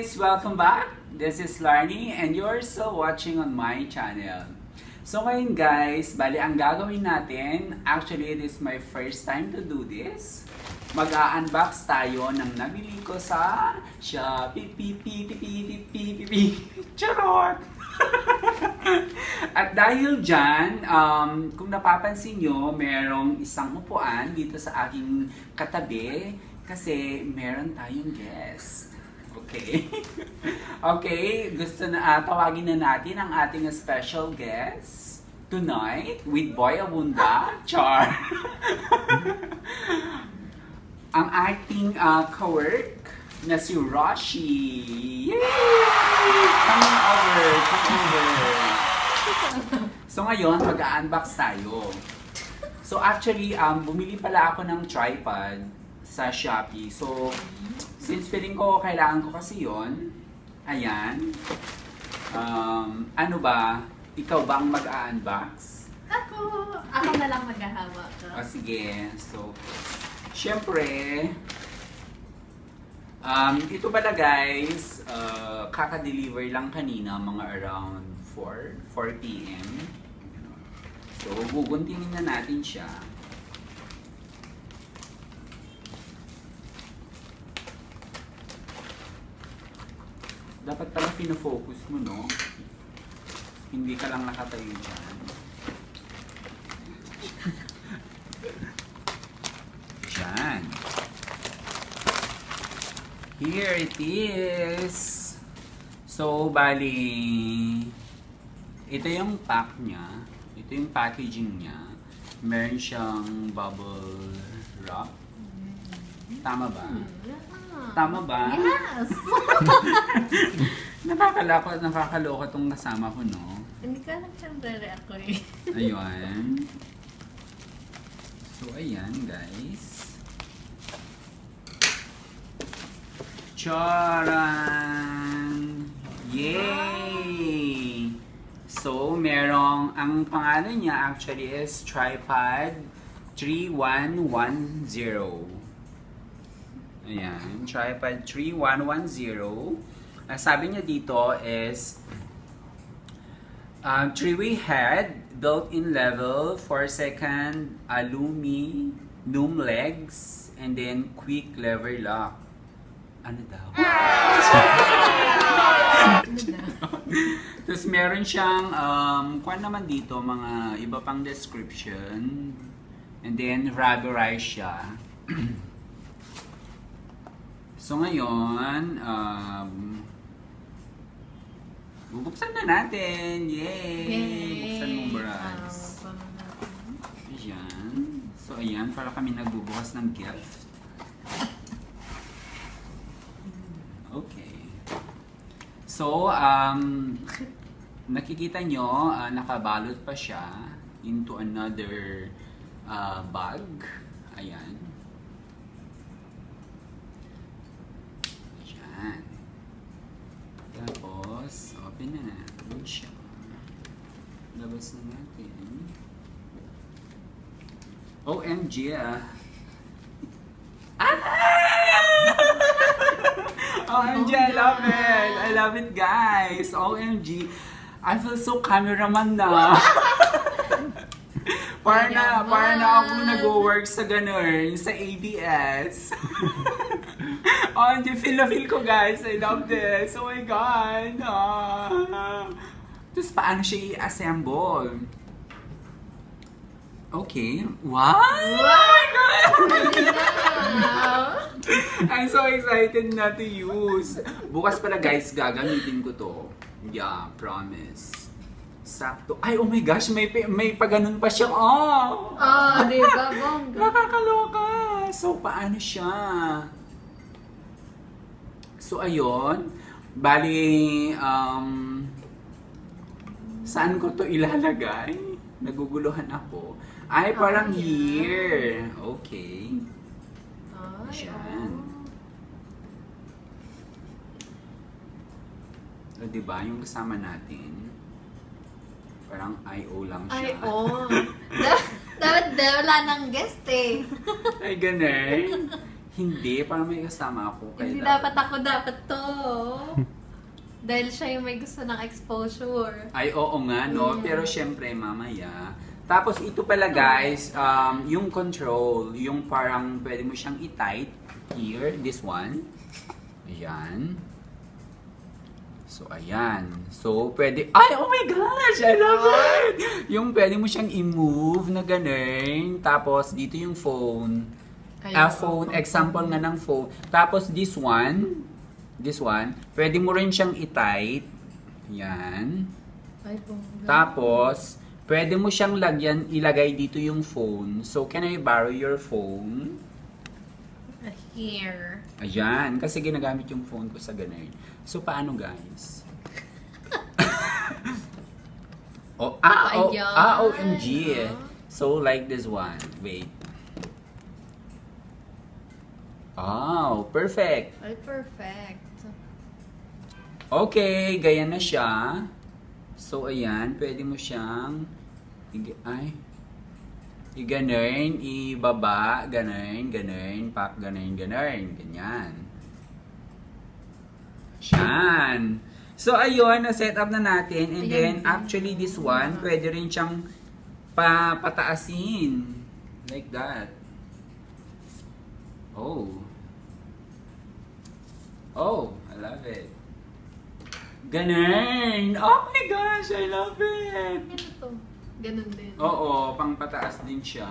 guys! Welcome back! This is Ylarn and you're still watching on my channel. So ngayon guys, bali ang gagawin natin, actually it is my first time to do this. Mag-a-unbox tayo ng nabili ko sa Shopee. Charot! At dahil dyan, kung napapansin nyo, merong isang upuan dito sa aking katabi kasi meron tayong guest. Okay? Okay, gusto na tawagin na natin ang ating special guest tonight with Boy Abunda, Char. Ang ating ka-work na si Roshi. Yay! Come over. So ngayon, mag-unbox tayo. So actually, bumili pala ako ng tripod sa Shopee. So, since feeling ko kailangan ko kasi yon, ayan. Ano ba? Ikaw ba ang mag-unbox? Ako na lang maghahawak. Sige. So, syempre, ito pala guys, kaka-deliver lang kanina, mga around 4 p.m. So, guguntingin na natin siya. Dapat pala pinofocus mo, no? Hindi ka lang nakatayo dyan. Dyan. Here it is. So, bali, ito yung pack niya. Ito yung packaging niya. Meron siyang bubble wrap. Tama ba? Tama ba? Yes! Nakakaloka tong kasama ko, no? Hindi ka lang siyempre ako eh. Ayun. So, ayan, guys. Charan! Yay! So, merong, ang pangalan niya actually is Tripod 3110. Ayan, Tripod 3110. Sabi niya dito is 3-way head, built-in level, 4-second aluminum legs, and then quick lever lock. Ano daw? Tapos meron siyang, kung naman dito, mga iba pang description. And then, rubberized siya. So ngayon, bubuksan na natin! Yay! Buksan mo, barads. Ayan. So ayan, para kami nagbubukas ng gift. Okay. So, nakikita nyo, nakabalot pa siya into another bag. Ayan. Ayan. Tapos, open na natin siya. Labas na natin. OMG ah! OMG, I love it! I love it, guys! OMG! I feel so cameraman na! Para na ako nag-work sa ganun, sa ABS. OMG, feel na feel ko, guys! I love this! Oh my God! Tapos paano siya i-assemble? Okay. Wow! Oh my God! I'm so excited na to use. Bukas pala guys, gagamitin ko to. Yeah, promise. Sakto. Ay, oh my gosh, may paganon pa siya. Oh! Di ba, bongga? Nakakaloka. So, paano siya? So, ayun. Bali, saan ko to ilalagay? Naguguluhan ako. Ay, parang here. Okay. Ayan. So, diba, yung kasama natin, parang I.O. lang siya. I.O. Dapat wala nang guest eh. Ay, ganun. Hindi, parang may kasama ako. Kaya Hindi dapat ako, dapat to. Dahil siya yung may gusto ng exposure. Ay, oo nga, no? Pero syempre, mamaya. Tapos ito pala guys, yung control, yung parang pwede mo siyang i-tight. Here, this one. Ayan. So, ayan. So, pwede... Ay, oh my gosh! I love it! Yung pwede mo siyang i-move na ganun. Tapos, dito yung phone. Phone, example nga ng phone. Tapos, this one, pwede mo rin siyang i-tight. Yan. Ay, bongga. Tapos, pwede mo siyang ilagay dito yung phone. So, can I borrow your phone? Here. Ayan, kasi ginagamit yung phone ko sa ganun. So, paano guys? OMG. So, like this one. Wait. Oh, perfect. Ay, perfect. Okay, ganyan na siya. So, ayan, pwede mo siyang ganun, ibaba, ganun, pak, ganun, ganyan. Siyan. So, ayun, na-set up na natin. And then, actually, this one, pwede rin siyang pataasin. Like that. Oh, I love it. Ganun! Oh my gosh, I love it! Ano to? Ganun din. Oo, pang pataas din siya.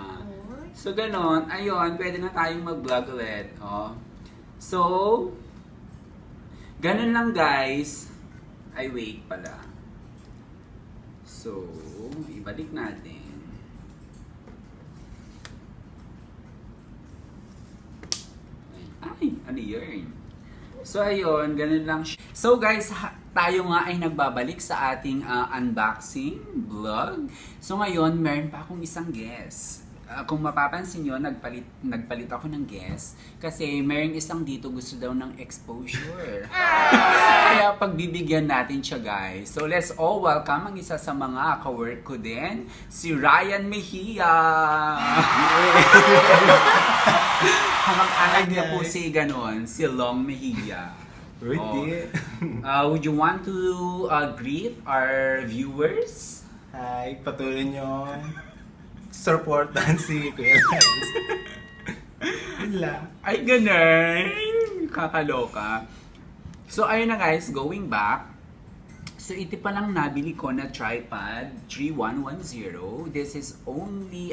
So, ganon. Ayun, pwede na tayong mag-vlog ulit. Oh. So, ganon lang guys. Ay, wait pala. So, ibalik natin. Ay, ano yun? So, ayun, ganun lang siya. So, guys, tayo nga ay nagbabalik sa ating unboxing vlog. So, ngayon, meron pa akong isang guest. Kung mapapansin nyo, nagpalit ako ng guest kasi meron isang dito gusto daw ng exposure. Kaya pagbibigyan natin siya, guys. So, let's all welcome ang isa sa mga ka-work ko din, si Ryan Mejia. Kamag-anak niya po si si Long Mejia. Would you want to greet our viewers? Hi, patuloy nyo supportan si Kuya Lance. Yun lang. Ay, ganun! Kakaloka. So, ayun na guys, going back. So, ito pa lang nabili ko na tripod, 3110. This is only,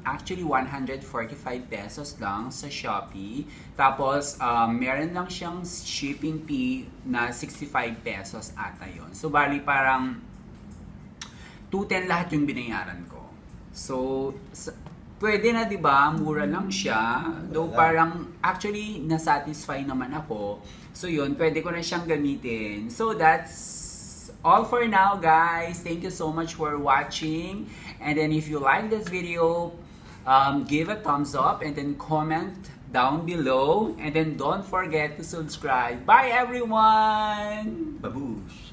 actually 145 pesos lang sa Shopee. Tapos, meron lang siyang shipping fee na 65 pesos ata yun. So, bali parang 210 lahat yung binayaran ko. So, pwede na, di ba? Mura lang siya. Though parang, actually, nasatisfy naman ako. So, yun, pwede ko na siyang gamitin. So, that's all for now, guys. Thank you so much for watching. And then, if you like this video, give a thumbs up and then comment down below. And then, don't forget to subscribe. Bye, everyone! Babush!